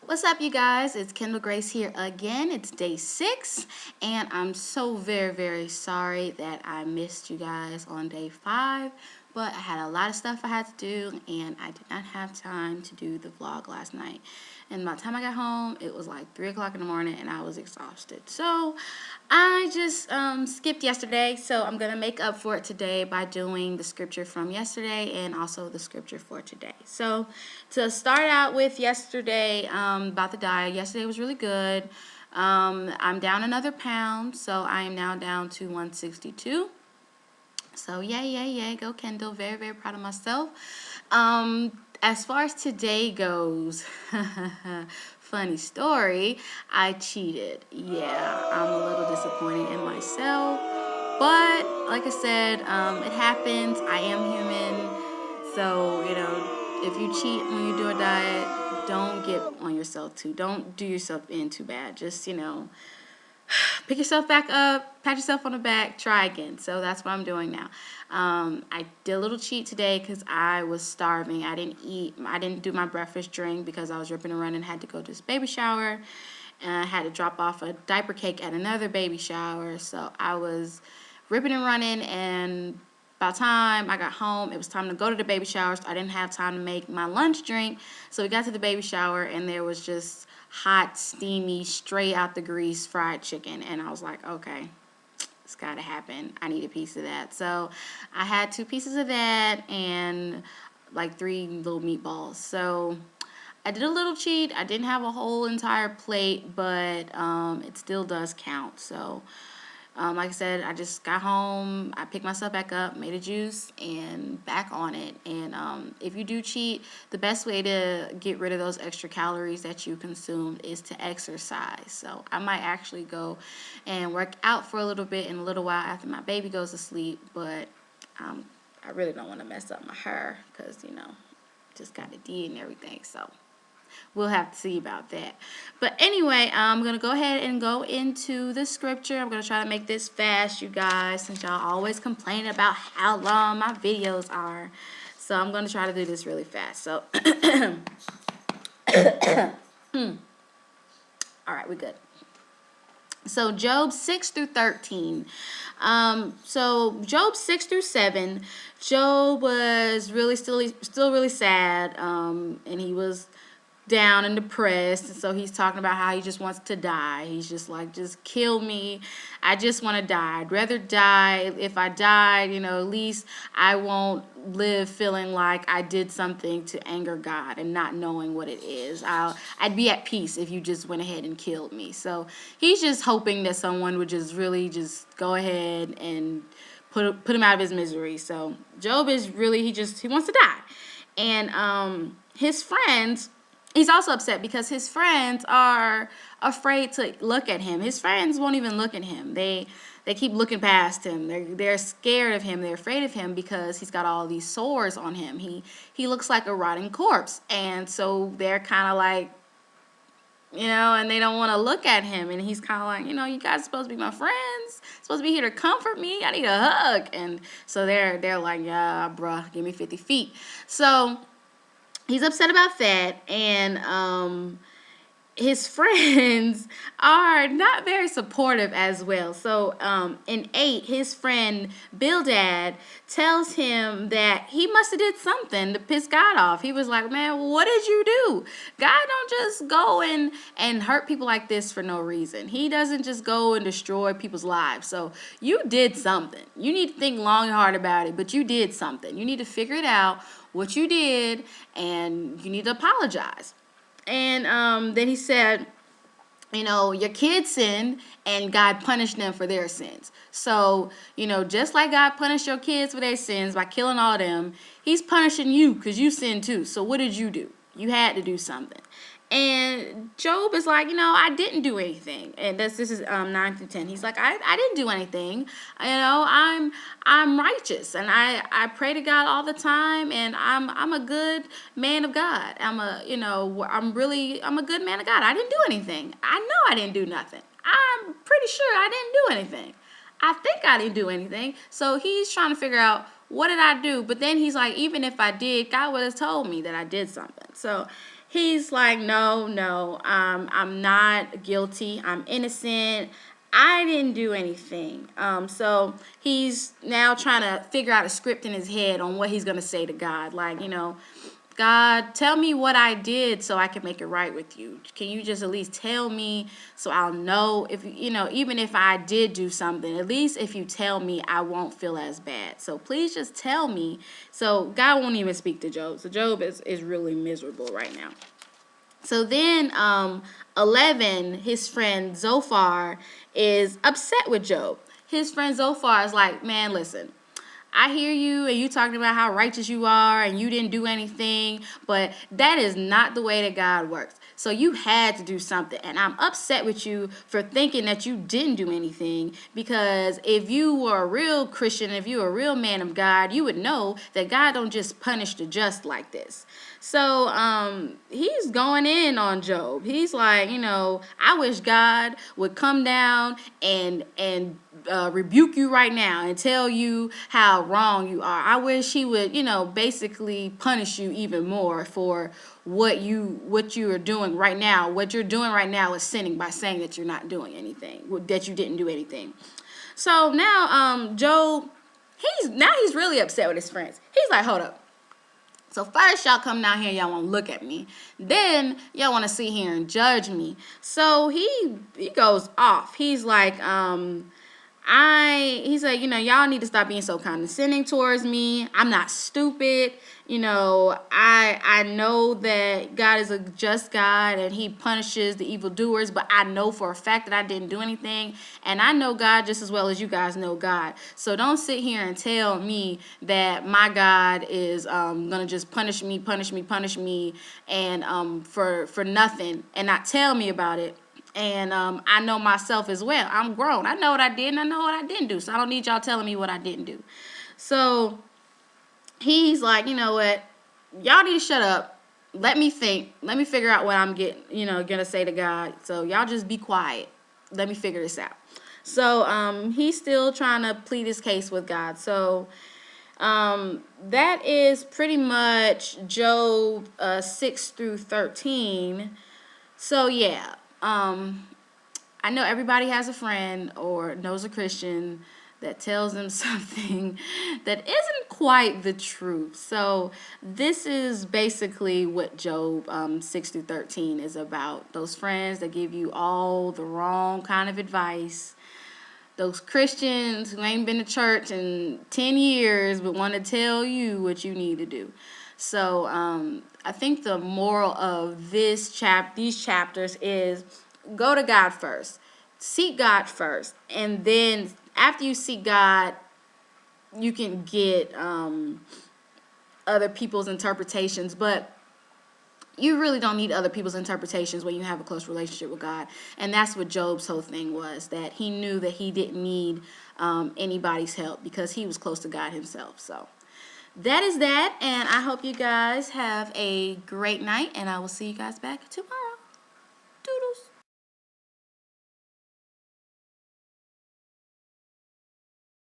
What's up, you guys? It's Kendall Grace here again. It's day 6, and I'm so very sorry that I missed you guys on day 5, but I had a lot of stuff I had to do, and I did not have time to do the vlog last night. And by the time I got home, it was like 3 o'clock in the morning, and I was exhausted. So I just skipped yesterday, so I'm going to make up for it today by doing the scripture from yesterday and also the scripture for today. So to start out with yesterday, about the diet, yesterday was really good. I'm down another pound, so I am now down to 162. So yay, go Kendall. Very proud of myself. As far as today goes, funny story, I cheated. Yeah, I'm a little disappointed in myself. But like I said, it happens. I am human. So, if you cheat when you do a diet, don't get on yourself too. Don't do yourself in too bad. Just, pick yourself back up, pat yourself on the back, try again. So that's what I'm doing now. I did a little cheat today because I was starving. I didn't do my breakfast drink because I was ripping and running, had to go to this baby shower, and I had to drop off a diaper cake at another baby shower. So I was ripping and running, and by the time I got home, it was time to go to the baby shower, so I didn't have time to make my lunch drink. So we got to the baby shower, and there was just hot, steamy, straight out the grease fried chicken. And I was like, okay, it's got to happen. I need a piece of that. So I had 2 pieces of that and like 3 little meatballs. So I did a little cheat. I didn't have a whole entire plate, but it still does count. So like I said, I just got home, I picked myself back up, made a juice, and back on it. And if you do cheat, the best way to get rid of those extra calories that you consumed is to exercise. So I might actually go and work out for a little bit in a little while after my baby goes to sleep, but I really don't want to mess up my hair because, just got a D and everything. So we'll have to see about that. But anyway, I'm going to go ahead and go into the scripture. I'm going to try to make this fast, you guys, since y'all always complain about how long my videos are. So I'm going to try to do this really fast. So, all right, we're good. So Job 6 through 13. So Job 6 through 7, Job was still really sad, and he was down and depressed. And so he's talking about how he just wants to die. He's just like, just kill me. I just want to die. I'd rather die. If I died, at least I won't live feeling like I did something to anger God and not knowing what it is. I'd be at peace if you just went ahead and killed me. So he's just hoping that someone would just really just go ahead and put him out of his misery. So Job is really, he wants to die. And his friends, he's also upset because his friends are afraid to look at him. His friends won't even look at him. They keep looking past him. They're scared of him. They're afraid of him because he's got all these sores on him. He looks like a rotting corpse. And so they're kind of like, and they don't want to look at him. And he's kind of like, you guys are supposed to be my friends, supposed to be here to comfort me. I need a hug. And so they're like, yeah, bruh, give me 50 feet. So he's upset about that, and his friends are not very supportive as well. So in 8, his friend Bildad tells him that he must have did something to piss God off. He was like, man, what did you do? God don't just go and hurt people like this for no reason. He doesn't just go and destroy people's lives. So you did something. You need to think long and hard about it, but you did something. You need to figure it out, what you did, and you need to apologize. And then he said, your kids sinned and God punished them for their sins. So, just like God punished your kids for their sins by killing all of them, he's punishing you because you sinned too. So what did you do? You had to do something. And Job is like, I didn't do anything. And this is 9 through 10. He's like, I didn't do anything. I'm righteous, and I pray to God all the time, and I'm a good man of God. I'm a good man of God. I didn't do anything. I know I didn't do nothing. I'm pretty sure I didn't do anything. I think I didn't do anything. So he's trying to figure out, what did I do? But then he's like, even if I did, God would have told me that I did something. So he's like, no, no, I'm not guilty. I'm innocent. I didn't do anything. So he's now trying to figure out a script in his head on what he's going to say to God. Like, God, tell me what I did so I can make it right with you. Can you just at least tell me so I'll know if, even if I did do something, at least if you tell me, I won't feel as bad. So please just tell me. So God won't even speak to Job. So Job is really miserable right now. So then 11, his friend Zophar is upset with Job. His friend Zophar is like, man, listen, I hear you and you talking about how righteous you are and you didn't do anything, but that is not the way that God works. So you had to do something, and I'm upset with you for thinking that you didn't do anything, because if you were a real Christian, if you were a real man of God, you would know that God don't just punish the just like this. So he's going in on Job. He's like, I wish God would come down and rebuke you right now and tell you how wrong you are. I wish he would, basically punish you even more for what you are doing right now. What you're doing right now is sinning by saying that you're not doing anything, that you didn't do anything. So now Job, he's really upset with his friends. He's like, hold up. So first y'all come down here, y'all want to look at me. Then y'all want to sit here and judge me. So he goes off. He's like, he's like, y'all need to stop being so condescending towards me. I'm not stupid. I know that God is a just God and he punishes the evildoers, but I know for a fact that I didn't do anything. And I know God just as well as you guys know God. So don't sit here and tell me that my God is going to just punish me, and for nothing, and not tell me about it. And I know myself as well. I'm grown. I know what I did and I know what I didn't do. So I don't need y'all telling me what I didn't do. So he's like, you know what? Y'all need to shut up. Let me think. Let me figure out what I'm gonna say to God. So y'all just be quiet. Let me figure this out. So he's still trying to plead his case with God. So that is pretty much Job 6 through 13. So yeah. I know everybody has a friend or knows a Christian that tells them something that isn't quite the truth. So this is basically what Job 6 through 13 is about. Those friends that give you all the wrong kind of advice. Those Christians who ain't been to church in 10 years but want to tell you what you need to do. So I think the moral of these chapters is go to God first. Seek God first. And then after you seek God, you can get other people's interpretations. But you really don't need other people's interpretations when you have a close relationship with God. And that's what Job's whole thing was, that he knew that he didn't need anybody's help because he was close to God himself. So that is that. And I hope you guys have a great night. And I will see you guys back tomorrow.